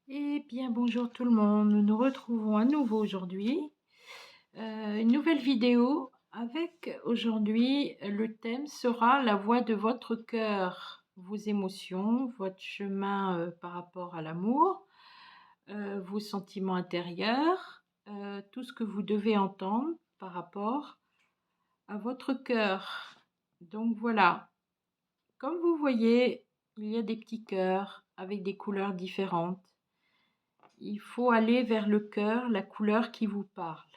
Eh bien, bonjour tout le monde. Nous nous retrouvons à nouveau aujourd'hui. Une nouvelle vidéo avec aujourd'hui le thème sera la voix de votre cœur, vos émotions, votre chemin par rapport à l'amour, vos sentiments intérieurs, tout ce que vous devez entendre par rapport à votre cœur. Donc voilà, comme vous voyez, il y a des petits cœurs avec des couleurs différentes. Il faut aller vers le cœur, la couleur qui vous parle.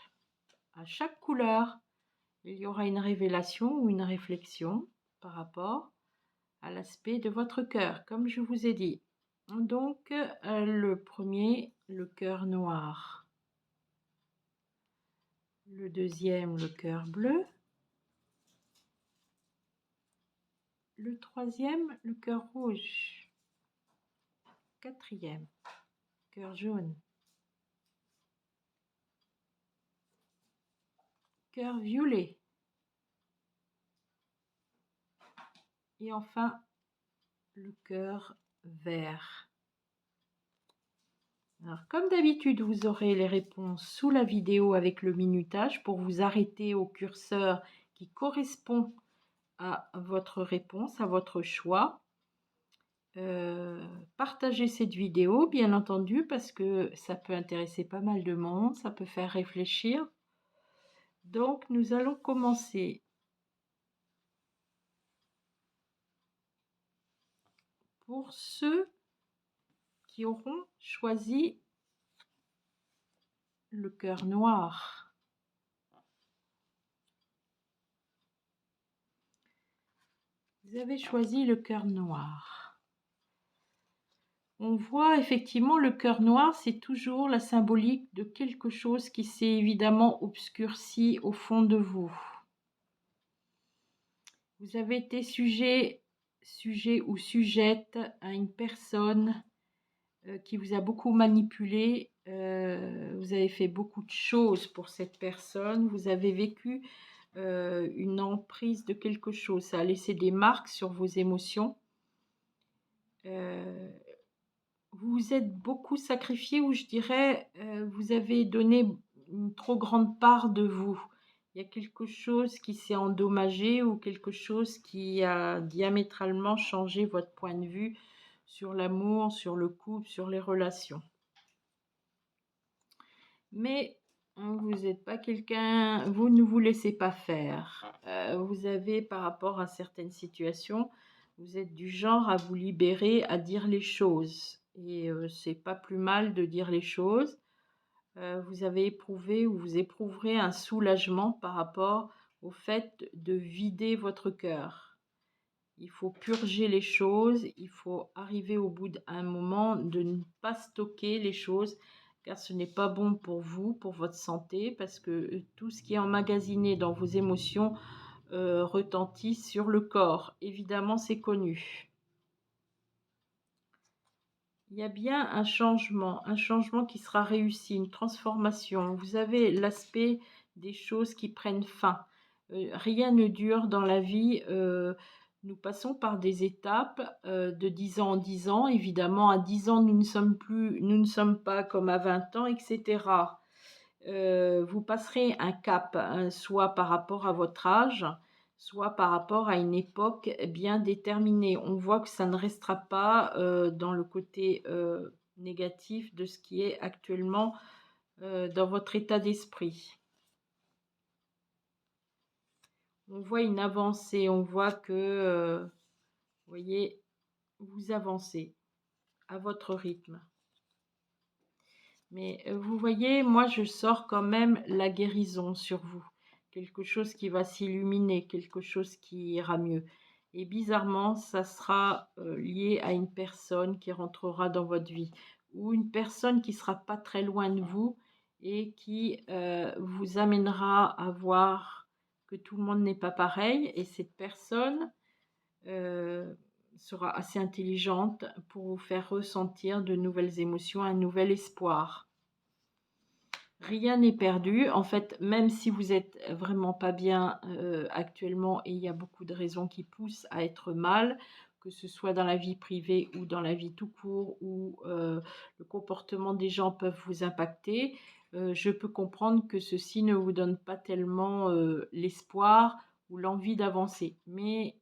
À chaque couleur, il y aura une révélation ou une réflexion par rapport à l'aspect de votre cœur, comme je vous ai dit. Donc, le premier, le cœur noir. Le deuxième, le cœur bleu. Le troisième, le cœur rouge. Quatrième, cœur jaune. Cœur violet. Et enfin, le cœur vert. Alors, comme d'habitude, vous aurez les réponses sous la vidéo avec le minutage pour vous arrêter au curseur qui correspond à votre réponse, à votre choix. Partagez cette vidéo, bien entendu, parce que ça peut intéresser pas mal de monde, ça peut faire réfléchir. Donc, nous allons commencer. Pour ceux qui auront choisi le cœur noir. Vous avez choisi le cœur noir. On voit effectivement le cœur noir, c'est toujours la symbolique de quelque chose qui s'est évidemment obscurci au fond de vous. Vous avez été sujet ou sujette à une personne qui vous a beaucoup manipulé. Vous avez fait beaucoup de choses pour cette personne. Vous avez vécu une emprise de quelque chose. Ça a laissé des marques sur vos émotions. Vous vous êtes beaucoup sacrifié, ou je dirais, vous avez donné une trop grande part de vous. Il y a quelque chose qui s'est endommagé ou quelque chose qui a diamétralement changé votre point de vue sur l'amour, sur le couple, sur les relations. Mais vous n'êtes pas quelqu'un, vous ne vous laissez pas faire. Vous avez, par rapport à certaines situations, vous êtes du genre à vous libérer, à dire les choses. Et c'est pas plus mal de dire les choses. Vous avez éprouvé ou vous éprouverez un soulagement par rapport au fait de vider votre cœur. Il faut purger les choses, il faut arriver au bout d'un moment de ne pas stocker les choses, car ce n'est pas bon pour vous, pour votre santé, parce que tout ce qui est emmagasiné dans vos émotions retentit sur le corps. Évidemment, c'est connu. Il y a bien un changement qui sera réussi, une transformation. Vous avez l'aspect des choses qui prennent fin. Rien ne dure dans la vie. Nous passons par des étapes de 10 ans en 10 ans. Évidemment, à 10 ans, nous ne sommes pas comme à 20 ans, etc. Vous passerez un cap, hein, soit par rapport à votre âge, soit par rapport à une époque bien déterminée. On voit que ça ne restera pas dans le côté négatif de ce qui est actuellement dans votre état d'esprit. On voit une avancée, on voit que, vous voyez, vous avancez à votre rythme. Mais vous voyez, moi je sors quand même la guérison sur vous. Quelque chose qui va s'illuminer, quelque chose qui ira mieux. Et bizarrement, ça sera lié à une personne qui rentrera dans votre vie. Ou une personne qui sera pas très loin de vous et qui vous amènera à voir que tout le monde n'est pas pareil. Et cette personne sera assez intelligente pour vous faire ressentir de nouvelles émotions, un nouvel espoir. Rien n'est perdu. En fait, même si vous êtes vraiment pas bien actuellement et il y a beaucoup de raisons qui poussent à être mal, que ce soit dans la vie privée ou dans la vie tout court, où le comportement des gens peuvent vous impacter, je peux comprendre que ceci ne vous donne pas tellement l'espoir ou l'envie d'avancer. Mais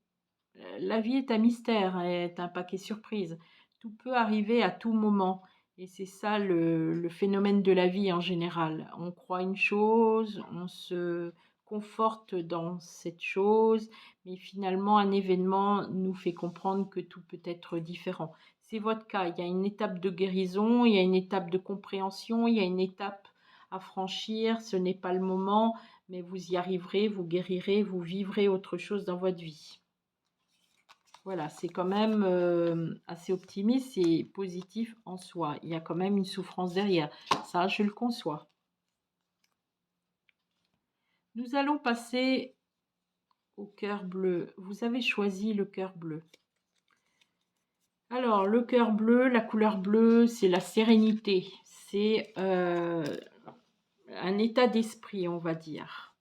la vie est un mystère, est un paquet surprise. Tout peut arriver à tout moment. Et c'est ça le phénomène de la vie en général. On croit une chose, on se conforte dans cette chose, mais finalement un événement nous fait comprendre que tout peut être différent. C'est votre cas. Il y a une étape de guérison, il y a une étape de compréhension, il y a une étape à franchir. Ce n'est pas le moment, mais vous y arriverez, vous guérirez, vous vivrez autre chose dans votre vie. Voilà, c'est quand même assez optimiste et positif en soi. Il y a quand même une souffrance derrière. Ça, je le conçois. Nous allons passer au cœur bleu. Vous avez choisi le cœur bleu. Alors, le cœur bleu, la couleur bleue, c'est la sérénité. C'est un état d'esprit, on va dire.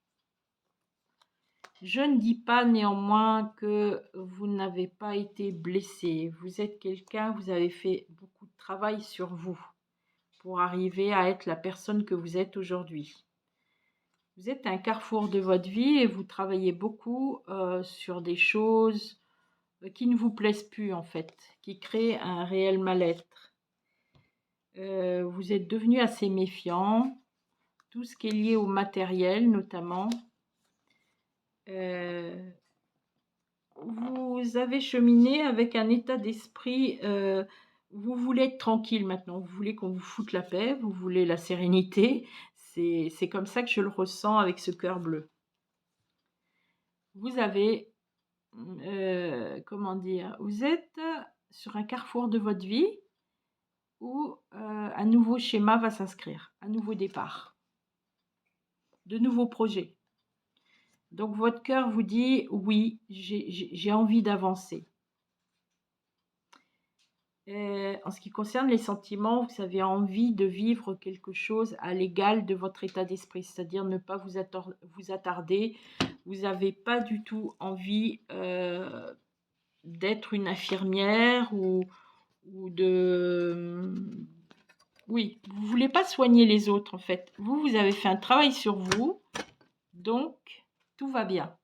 Je ne dis pas néanmoins que vous n'avez pas été blessé. Vous êtes quelqu'un, vous avez fait beaucoup de travail sur vous pour arriver à être la personne que vous êtes aujourd'hui. Vous êtes à un carrefour de votre vie et vous travaillez beaucoup sur des choses qui ne vous plaisent plus en fait, qui créent un réel mal-être. Vous êtes devenu assez méfiant, tout ce qui est lié au matériel notamment. Vous avez cheminé avec un état d'esprit, vous voulez être tranquille maintenant, vous voulez qu'on vous foute la paix, vous voulez la sérénité. C'est comme ça que je le ressens avec ce cœur bleu. Vous avez, comment dire, vous êtes sur un carrefour de votre vie où un nouveau schéma va s'inscrire, un nouveau départ, de nouveaux projets. Donc votre cœur vous dit oui, j'ai envie d'avancer. En ce qui concerne les sentiments, vous avez envie de vivre quelque chose à l'égal de votre état d'esprit, c'est-à-dire ne pas vous attarder. Vous n'avez pas du tout envie d'être une infirmière ou de... Oui, vous ne voulez pas soigner les autres en fait. Vous avez fait un travail sur vous, donc tout va bien.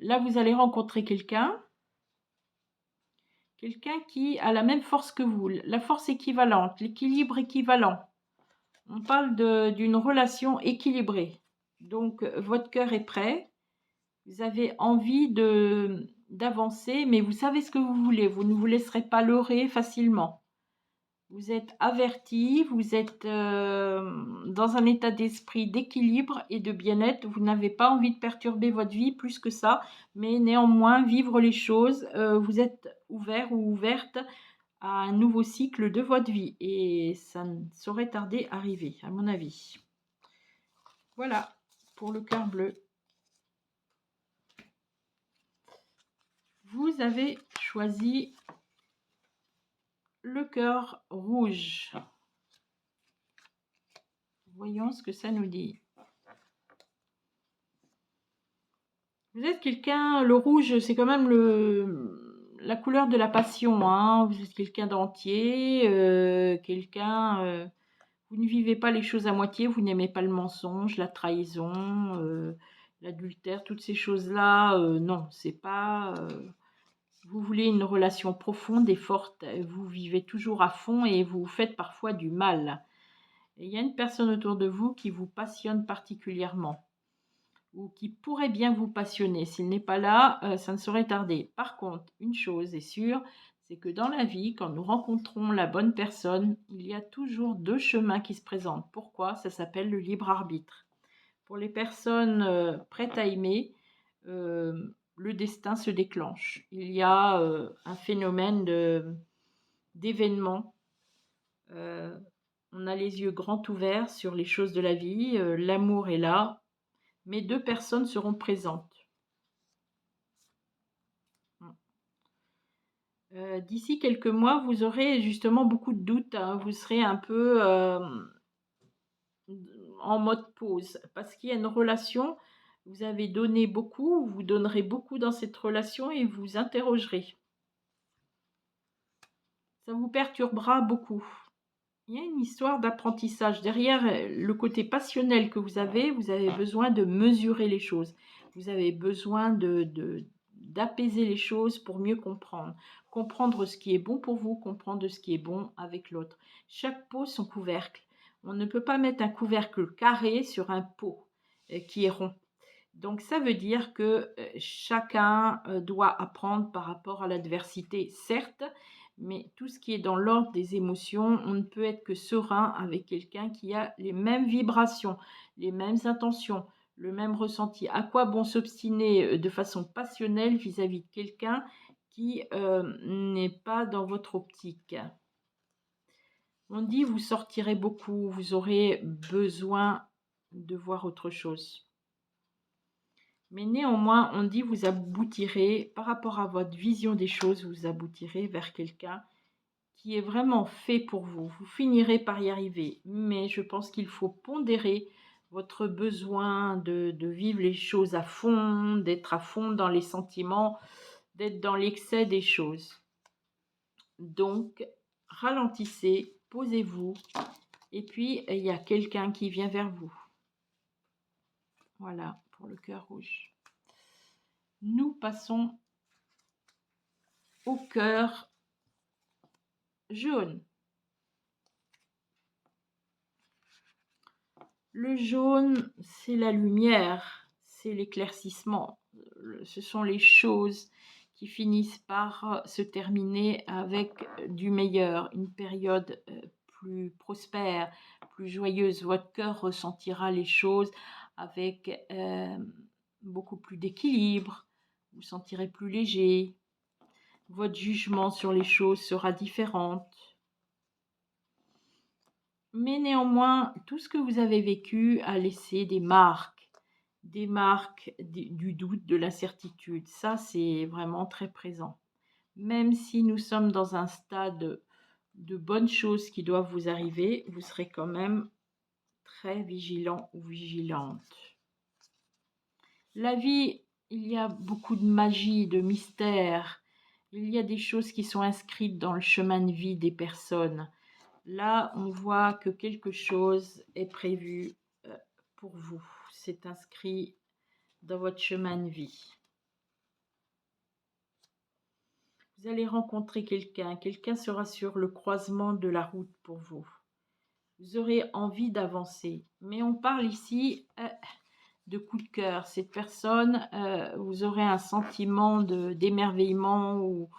Là, vous allez rencontrer quelqu'un qui a la même force que vous, la force équivalente, l'équilibre équivalent. On parle d'une relation équilibrée. Donc, votre cœur est prêt. Vous avez envie d'avancer, mais vous savez ce que vous voulez. Vous ne vous laisserez pas leurrer facilement. Vous êtes averti, vous êtes dans un état d'esprit d'équilibre et de bien-être. Vous n'avez pas envie de perturber votre vie plus que ça, mais néanmoins vivre les choses. Vous êtes ouvert ou ouverte à un nouveau cycle de votre vie et ça ne saurait tarder à arriver, à mon avis. Voilà pour le cœur bleu. Vous avez choisi le cœur rouge. Voyons ce que ça nous dit. Vous êtes quelqu'un, le rouge, c'est quand même la couleur de la passion. Hein. Vous êtes quelqu'un d'entier, vous ne vivez pas les choses à moitié, vous n'aimez pas le mensonge, la trahison, l'adultère, toutes ces choses-là. Non, c'est pas... vous voulez une relation profonde et forte. Vous vivez toujours à fond et vous faites parfois du mal. Et il y a une personne autour de vous qui vous passionne particulièrement ou qui pourrait bien vous passionner. S'il n'est pas là, ça ne saurait tarder. Par contre, une chose est sûre, c'est que dans la vie, quand nous rencontrons la bonne personne, il y a toujours deux chemins qui se présentent. Pourquoi? Ça s'appelle le libre arbitre. Pour les personnes prêtes à aimer, le destin se déclenche. Il y a un phénomène d'événement. On a les yeux grands ouverts sur les choses de la vie. L'amour est là. Mais deux personnes seront présentes. D'ici quelques mois, vous aurez justement beaucoup de doutes. Hein. Vous serez un peu en mode pause parce qu'il y a une relation Vous avez donné beaucoup, vous donnerez beaucoup dans cette relation et vous interrogerez. Ça vous perturbera beaucoup. Il y a une histoire d'apprentissage. Derrière le côté passionnel que vous avez besoin de mesurer les choses. Vous avez besoin d'apaiser les choses pour mieux comprendre. Comprendre ce qui est bon pour vous, comprendre ce qui est bon avec l'autre. Chaque pot son couvercle. On ne peut pas mettre un couvercle carré sur un pot qui est rond. Donc ça veut dire que chacun doit apprendre par rapport à l'adversité, certes, mais tout ce qui est dans l'ordre des émotions, on ne peut être que serein avec quelqu'un qui a les mêmes vibrations, les mêmes intentions, le même ressenti. À quoi bon s'obstiner de façon passionnelle vis-à-vis de quelqu'un qui n'est pas dans votre optique? On dit vous sortirez beaucoup, vous aurez besoin de voir autre chose. Mais néanmoins, on dit vous aboutirez, par rapport à votre vision des choses, vous aboutirez vers quelqu'un qui est vraiment fait pour vous. Vous finirez par y arriver. Mais je pense qu'il faut pondérer votre besoin de vivre les choses à fond, d'être à fond dans les sentiments, d'être dans l'excès des choses. Donc, ralentissez, posez-vous, et puis il y a quelqu'un qui vient vers vous. Voilà, pour le cœur rouge. Nous passons au cœur jaune. Le jaune, c'est la lumière, c'est l'éclaircissement. Ce sont les choses qui finissent par se terminer avec du meilleur, une période plus prospère, plus joyeuse. Votre cœur ressentira les choses avec beaucoup plus d'équilibre. Vous vous sentirez plus léger. Votre jugement sur les choses sera différent. Mais néanmoins, tout ce que vous avez vécu a laissé des marques du doute, de l'incertitude. Ça, c'est vraiment très présent. Même si nous sommes dans un stade de bonnes choses qui doivent vous arriver, vous serez quand même très vigilant ou vigilante. La vie, il y a beaucoup de magie, de mystère. Il y a des choses qui sont inscrites dans le chemin de vie des personnes. Là, on voit que quelque chose est prévu pour vous. C'est inscrit dans votre chemin de vie. Vous allez rencontrer quelqu'un. Quelqu'un sera sur le croisement de la route pour vous. Vous aurez envie d'avancer. Mais on parle ici de coup de cœur. Cette personne, vous aurez un sentiment d'émerveillement ou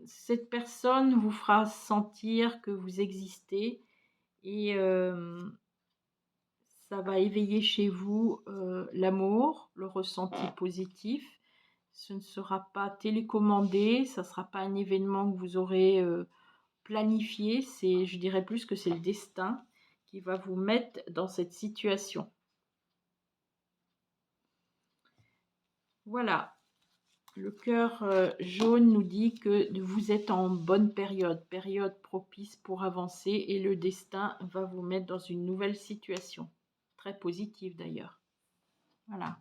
cette personne vous fera sentir que vous existez et ça va éveiller chez vous l'amour, le ressenti positif. Ce ne sera pas télécommandé, ça ne sera pas un événement que vous aurez planifié. Je dirais plus que c'est le destin qui va vous mettre dans cette situation. Voilà. Le cœur jaune nous dit que vous êtes en bonne période propice pour avancer et le destin va vous mettre dans une nouvelle situation. Très positive d'ailleurs. Voilà.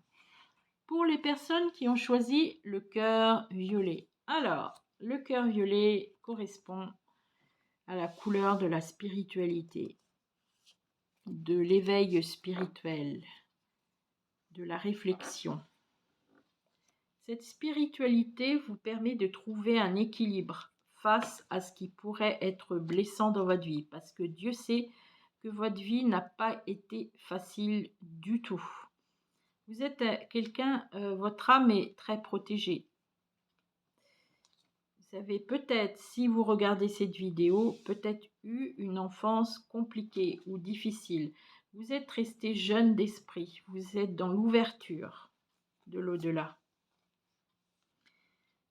Pour les personnes qui ont choisi le cœur violet. Alors, le cœur violet correspond à la couleur de la spiritualité, de l'éveil spirituel, de la réflexion. Cette spiritualité vous permet de trouver un équilibre face à ce qui pourrait être blessant dans votre vie, parce que Dieu sait que votre vie n'a pas été facile du tout. Vous êtes quelqu'un, votre âme est très protégée. Vous avez peut-être, si vous regardez cette vidéo, peut-être eu une enfance compliquée ou difficile. Vous êtes resté jeune d'esprit, vous êtes dans l'ouverture de l'au-delà.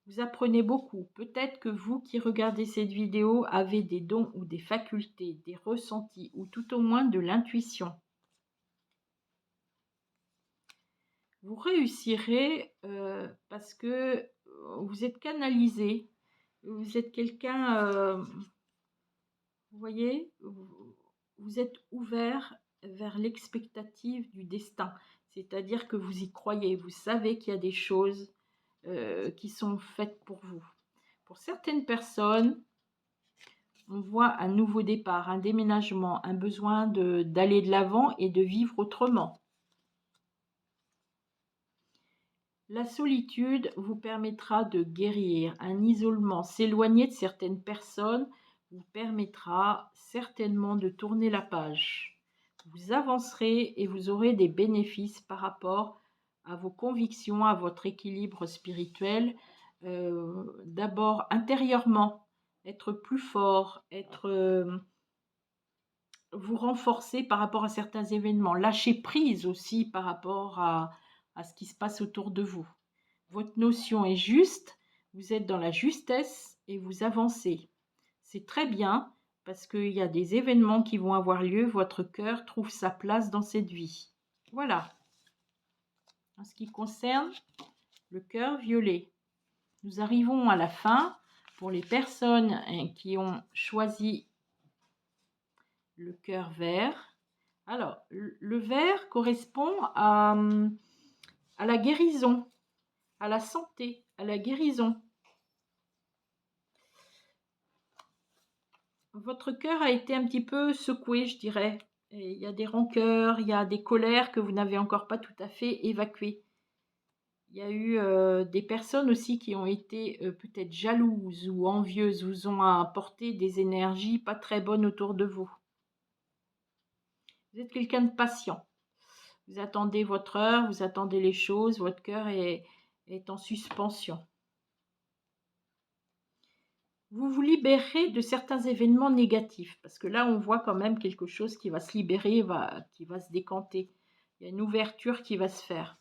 Vous apprenez beaucoup. Peut-être que vous qui regardez cette vidéo avez des dons ou des facultés, des ressentis ou tout au moins de l'intuition. Vous réussirez parce que vous êtes canalisé. Vous êtes quelqu'un, vous voyez, vous êtes ouvert vers l'expectative du destin. C'est-à-dire que vous y croyez, vous savez qu'il y a des choses qui sont faites pour vous. Pour certaines personnes, on voit un nouveau départ, un déménagement, un besoin d'aller de l'avant et de vivre autrement. La solitude vous permettra de guérir. Un isolement, s'éloigner de certaines personnes vous permettra certainement de tourner la page. Vous avancerez et vous aurez des bénéfices par rapport à vos convictions, à votre équilibre spirituel. D'abord intérieurement, être plus fort, vous renforcer par rapport à certains événements, lâcher prise aussi par rapport à ce qui se passe autour de vous. Votre notion est juste, vous êtes dans la justesse et vous avancez. C'est très bien parce qu'il y a des événements qui vont avoir lieu, votre cœur trouve sa place dans cette vie. Voilà. En ce qui concerne le cœur violet, nous arrivons à la fin. Pour les personnes qui ont choisi le cœur vert, alors le vert correspond à la guérison, à la santé, à la guérison. Votre cœur a été un petit peu secoué, je dirais. Et il y a des rancœurs, il y a des colères que vous n'avez encore pas tout à fait évacuées. Il y a eu des personnes aussi qui ont été peut-être jalouses ou envieuses, vous ont apporté des énergies pas très bonnes autour de vous. Vous êtes quelqu'un de patient. Vous attendez votre heure, vous attendez les choses, votre cœur est en suspension. Vous vous libérez de certains événements négatifs, parce que là, on voit quand même quelque chose qui va se libérer, qui va se décanter. Il y a une ouverture qui va se faire.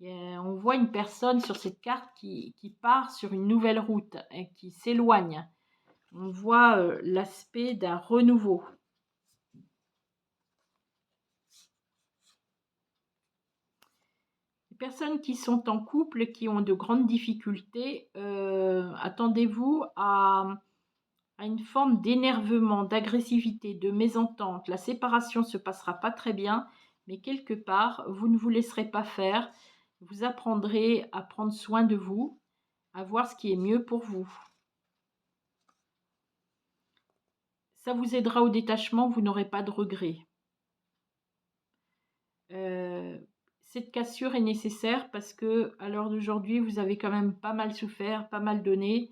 On voit une personne sur cette carte qui part sur une nouvelle route et qui s'éloigne. On voit l'aspect d'un renouveau. Les personnes qui sont en couple, qui ont de grandes difficultés, attendez-vous à une forme d'énervement, d'agressivité, de mésentente. La séparation ne se passera pas très bien, mais quelque part, vous ne vous laisserez pas faire. Vous apprendrez à prendre soin de vous, à voir ce qui est mieux pour vous. Ça vous aidera au détachement, vous n'aurez pas de regrets. Cette cassure est nécessaire parce que à l'heure d'aujourd'hui, vous avez quand même pas mal souffert, pas mal donné.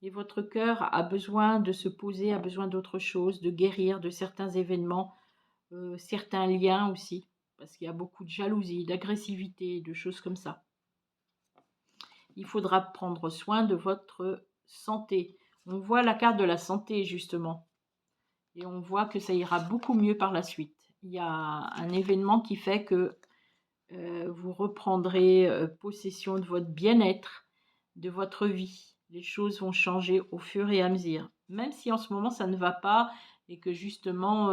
Et votre cœur a besoin de se poser, a besoin d'autre chose, de guérir de certains événements, certains liens aussi, parce qu'il y a beaucoup de jalousie, d'agressivité, de choses comme ça. Il faudra prendre soin de votre santé. On voit la carte de la santé, justement. Et on voit que ça ira beaucoup mieux par la suite. Il y a un événement qui fait que vous reprendrez possession de votre bien-être, de votre vie. Les choses vont changer au fur et à mesure. Même si en ce moment ça ne va pas et que justement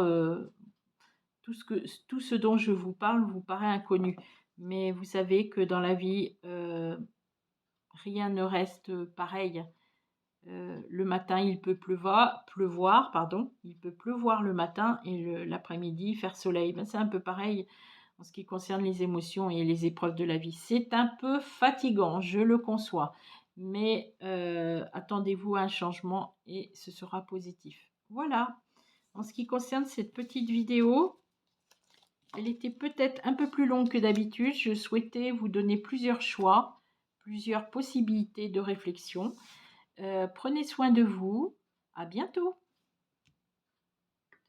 tout ce dont je vous parle vous paraît inconnu. Mais vous savez que dans la vie, rien ne reste pareil. Le matin, il peut pleuvoir, il peut pleuvoir le matin et l'après-midi faire soleil. Ben, c'est un peu pareil en ce qui concerne les émotions et les épreuves de la vie. C'est un peu fatigant, je le conçois, mais attendez-vous à un changement et ce sera positif. Voilà, en ce qui concerne cette petite vidéo, elle était peut-être un peu plus longue que d'habitude. Je souhaitais vous donner plusieurs choix, plusieurs possibilités de réflexion. Prenez soin de vous. À bientôt.